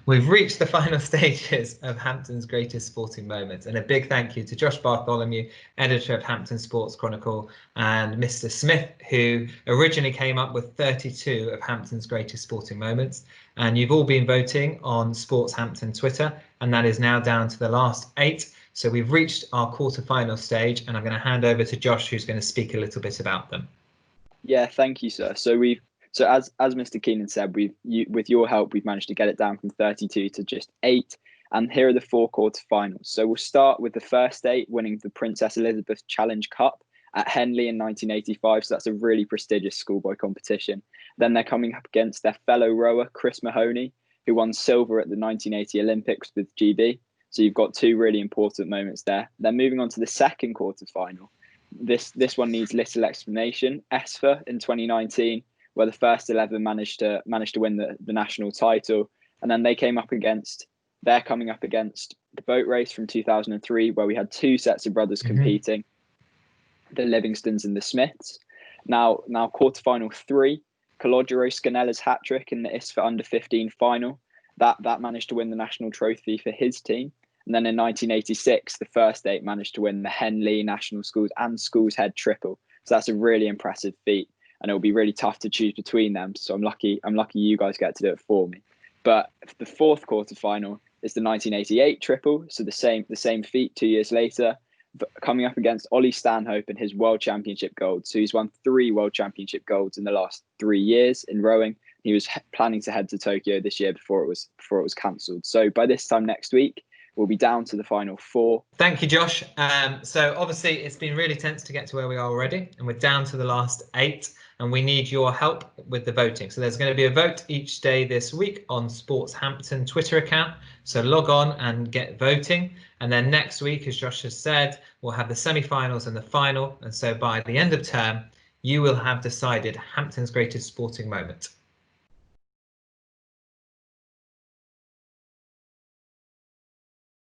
We've reached the final stages of Hampton's greatest sporting moments, and a big thank you to Josh Bartholomew, editor of Hampton Sports Chronicle, and Mr. Smith, who originally came up with 32 of Hampton's greatest sporting moments. And you've all been voting on Sports Hampton Twitter, and that is now down to the last 8. So we've reached our quarter-final stage, and I'm going to hand over to Josh, who's going to speak a little bit about them. Yeah, thank you, sir. So as Mr. Keenan said, with your help, we've managed to get it down from 32 to just 8. And here are the 4 quarterfinals. So we'll start with the first 8 winning the Princess Elizabeth Challenge Cup at Henley in 1985. So that's a really prestigious schoolboy competition. Then they're coming up against their fellow rower, Chris Mahoney, who won silver at the 1980 Olympics with GB. So you've got 2 really important moments there. Then moving on to the second quarterfinal. This one needs little explanation. ESFA in 2019, where the first 11 managed to win the national title, and then they're coming up against the boat race from 2003, where we had 2 sets of brothers competing, the Livingstons and the Smiths. Now quarterfinal 3, Calogero Scanella's hat trick in the ISFA under 15 final, that managed to win the national trophy for his team. And then in 1986, the first 8 managed to win the Henley, National Schools and Schools Head triple. So that's a really impressive feat, and it'll be really tough to choose between them. So I'm lucky you guys get to do it for me. But the fourth quarterfinal is the 1988 triple. So the same feat 2 years later, coming up against Ollie Stanhope in his World Championship gold. So he's won 3 World Championship golds in the last 3 years in rowing. He was planning to head to Tokyo this year before it was cancelled. So by this time next week, we'll be down to the final 4. Thank you, Josh. So obviously it's been really tense to get to where we are already, and we're down to the last 8, and we need your help with the voting. So there's going to be a vote each day this week on Sports Hampton Twitter account. So log on and get voting. And then next week, as Josh has said, we'll have the semi-finals and the final. And so by the end of term, you will have decided Hampton's greatest sporting moment.